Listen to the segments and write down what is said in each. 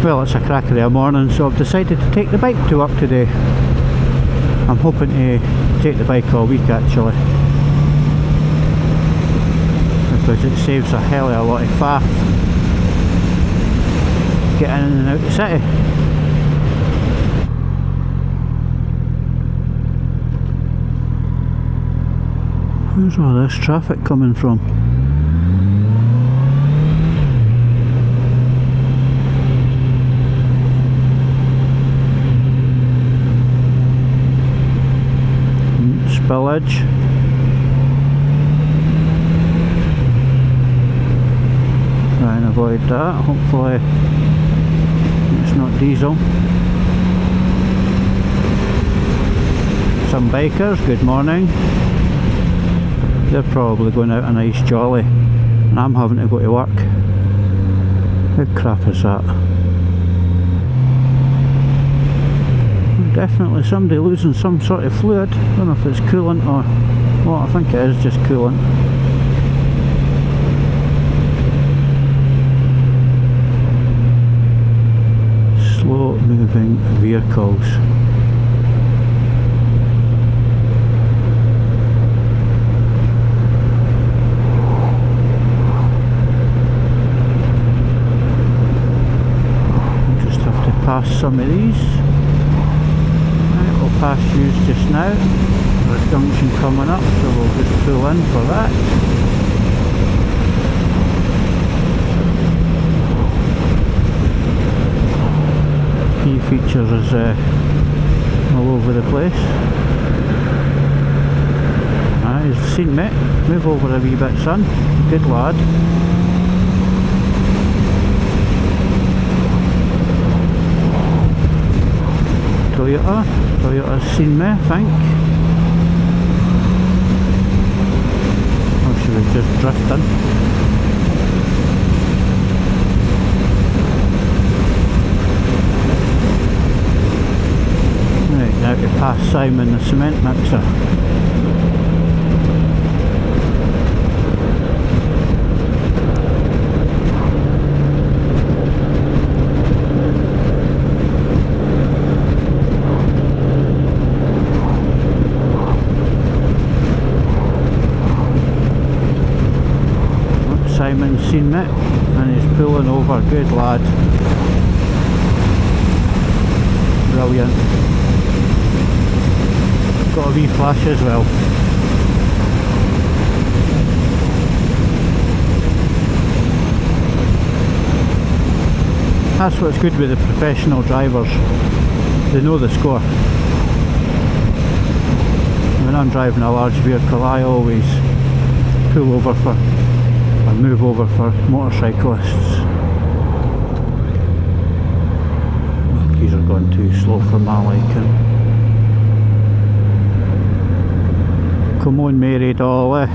Well, it's a cracker of a morning, so I've decided to take the bike to work today. I'm hoping to take the bike all week actually, because it saves a hell of a lot of faff getting in and out of the city. Where's all this traffic coming from? Spillage. Try and avoid that. Hopefully it's not diesel. Some bikers, good morning. They're probably going out a nice jolly and I'm having to go to work. How crap is that? Definitely somebody losing some sort of fluid. I don't know if it's coolant or what. I think it is just coolant. Slow moving vehicles. Just have to pass some of these. Pass used just now. There's a junction coming up, so we'll just pull in for that. Key features is all over the place. You've seen me. Move over a wee bit, son. Good lad. Toyota's seen me, I think. Or she was just drifting. Right, now to pass Simon the cement mixer. Simon's seen me and he's pulling over, good lad. Brilliant. Got a wee flash as well. That's what's good with the professional drivers. They know the score. When I'm driving a large vehicle, I always pull over for or move over for motorcyclists. These are going too slow for my liking. Come on, Mary Dolly.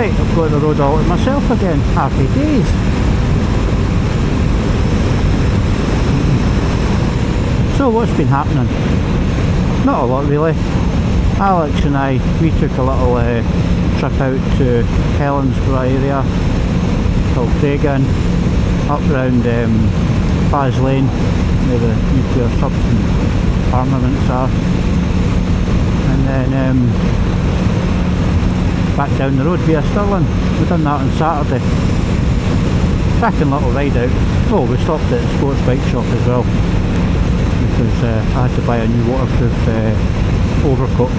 I've got the road all to myself again. Happy days. So what's been happening? Not a lot really. Alex and I, we took a little trip out to Helensburgh area called Craigin, up round Faz Lane where the nuclear substance armaments are, and then back down the road via Stirling. We've done that on Saturday. Cracking little ride out. Oh, we stopped at the sports bike shop as well because I had to buy a new waterproof overcoat,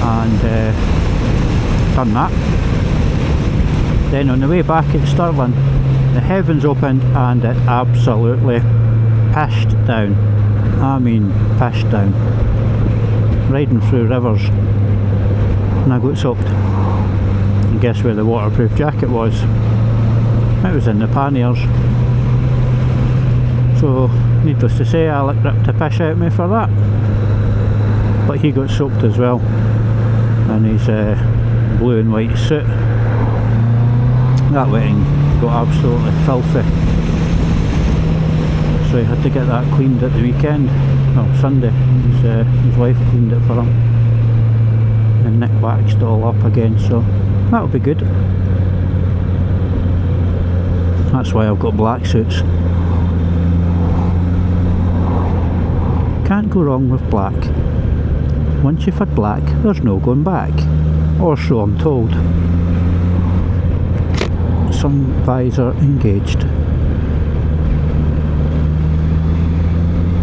and done that. Then on the way back at Stirling, the heavens opened and it absolutely pished down. I mean pished down. Riding through rivers. And I got soaked. And guess where the waterproof jacket was? It was in the panniers. So needless to say, Alec ripped the piss out of me for that. But he got soaked as well in his blue and white suit. That wedding got absolutely filthy, so he had to get that cleaned at the weekend. Well, Sunday. His wife cleaned it for him and Nick waxed it all up again, so that'll be good. That's why I've got black suits. Can't go wrong with black. Once you've had black, there's no going back, or so I'm told. Sun visor engaged.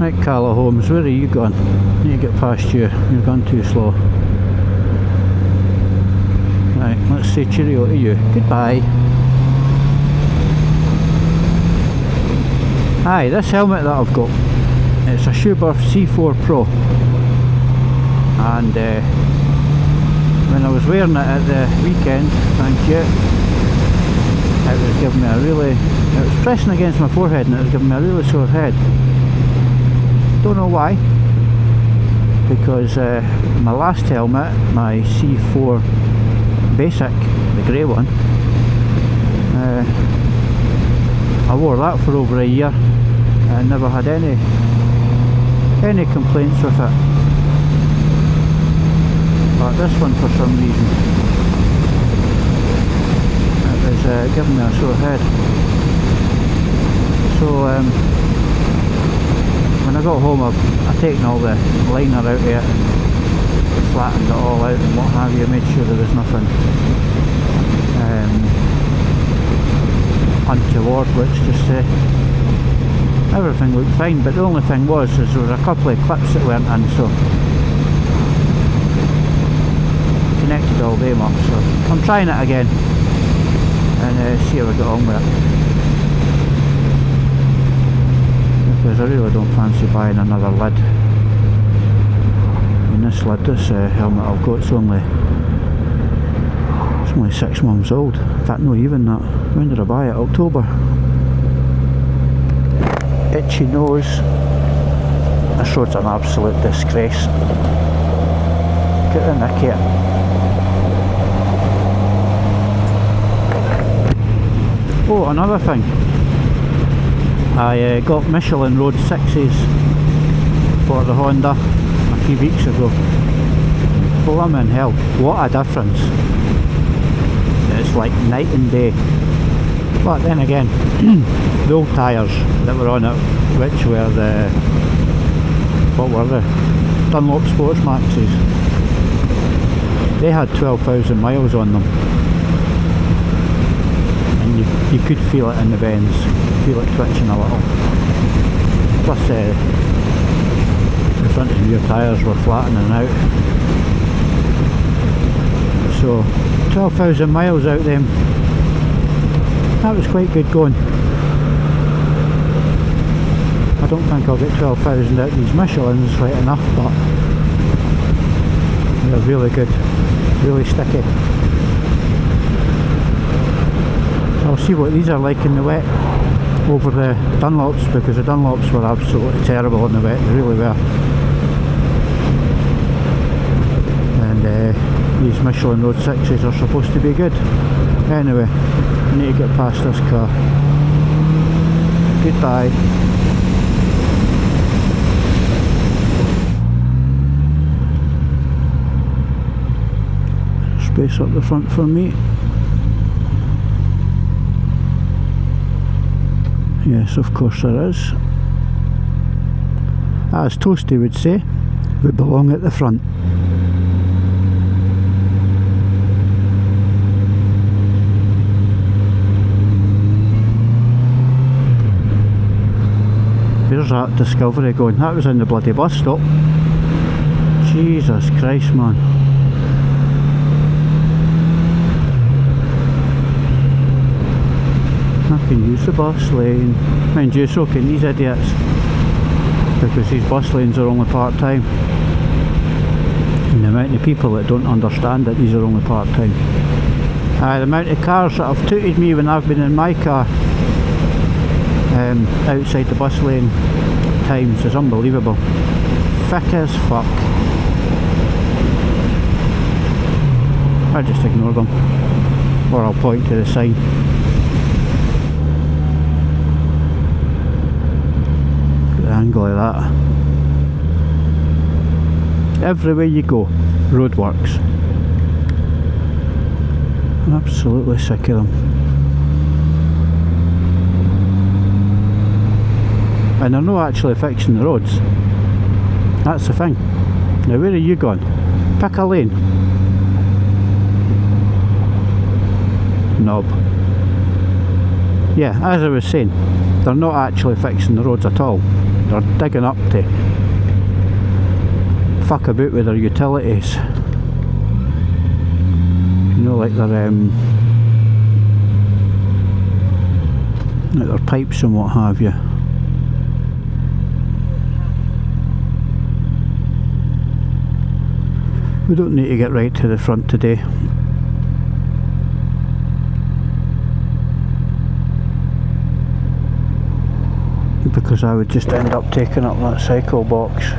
Right, Carla Holmes, where are you going? I need to get past you, you're going too slow. Right, let's say cheerio to you. Goodbye. Aye, this helmet that I've got, it's a Schuberth C4 Pro, and when I was wearing it at the weekend, thank you, it was giving me it was pressing against my forehead and it was giving me a really sore head. Don't know why, because my last helmet, my C4 Basic, the grey one, I wore that for over a year and never had any complaints with it. But this one, for some reason, it was giving me a sore head. So when I got home, I've taken all the liner out of it, flattened it all out and what have you, made sure there was nothing untoward, let's just say. Everything looked fine, but the only thing was there was a couple of clips that weren't in, so connected all them up, so I'm trying it again and see how we get on with it, because I really don't fancy buying another lid. And this lid, this helmet I've got, it's only 6 months old. In fact, not even that. When did I buy it? October. Itchy nose. This road's an absolute disgrace. Get the nick here. Oh, another thing. I got Michelin Road 6s for the Honda a few weeks ago. Blimmin' hell, what a difference. It's like night and day. But then again, the old tyres that were on it, which were the, what were they? Dunlop Sports Maxes. They had 12,000 miles on them. And you could feel it in the bends, feel it twitching a little. Plus the front and rear tyres were flattening out. So 12,000 miles out them. That was quite good going. I don't think I'll get 12,000 out of these Michelins right enough, but they're really good, really sticky. I'll see what these are like in the wet over the Dunlops, because the Dunlops were absolutely terrible in the wet, they really were. And these Michelin Road 6s are supposed to be good. Anyway, I need to get past this car. Goodbye. Space up the front for me. Yes, of course there is. As Toasty would say, we belong at the front. Where's that Discovery going? That was in the bloody bus stop. Jesus Christ, man. I can use the bus lane. Mind you, so can these idiots, because these bus lanes are only part-time. And the amount of people that don't understand that these are only part-time. The amount of cars that have tooted me when I've been in my car outside the bus lane times is unbelievable. Thick as fuck. I just ignore them, or I'll point to the sign. Look at the angle of that. Everywhere you go, roadworks. I'm absolutely sick of them. And they're not actually fixing the roads. That's the thing. Now where are you going? Pick a lane. Knob. Yeah, as I was saying, they're not actually fixing the roads at all. They're digging up to fuck about with their utilities. You know, like their pipes and what have you. We don't need to get right to the front today. Because I would just end up taking up that cycle box.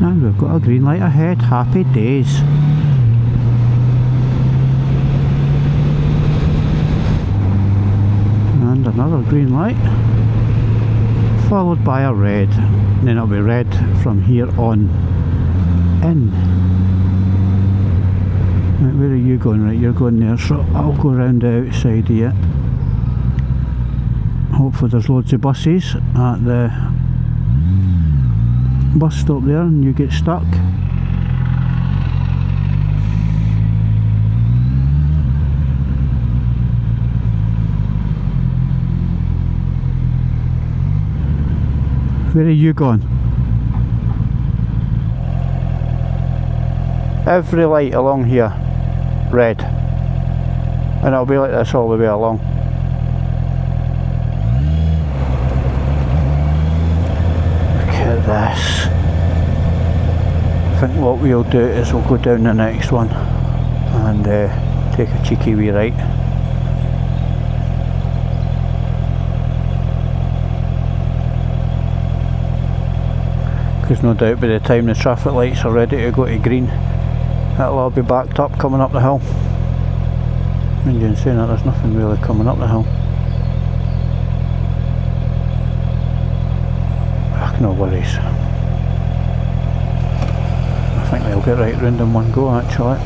And we've got a green light ahead. Happy days. And another green light, followed by a red, and then it'll be red from here on in. Right, where are you going? Right, you're going there, so I'll go around the outside here. Hopefully there's loads of buses at the bus stop there and you get stuck. Where are you going? Every light along here, red. And it'll be like this all the way along. Look at this. I think what we'll do is we'll go down the next one and take a cheeky wee right. Because no doubt by the time the traffic lights are ready to go to green, it'll all be backed up coming up the hill. And in saying that, there's nothing really coming up the hill. No worries. I think they'll get right round in one go actually.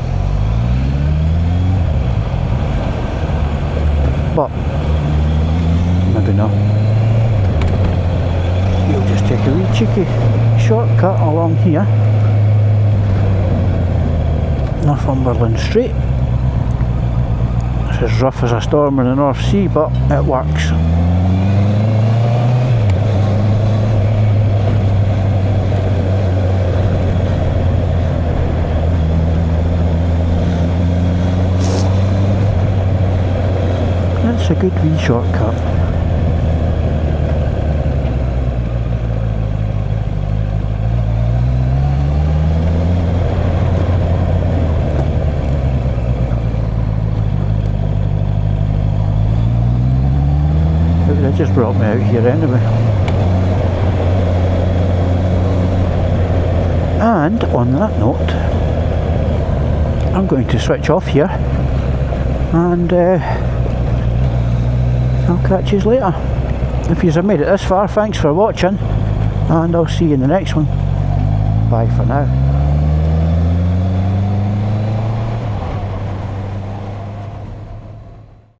But maybe not. You'll just take a wee cheeky shortcut along here. Northumberland Street. It's as rough as a storm in the North Sea, but it works. That's a good wee shortcut. They just brought me out here anyway. And on that note, I'm going to switch off here and I'll catch you later. If you've made it this far, thanks for watching and I'll see you in the next one. Bye for now.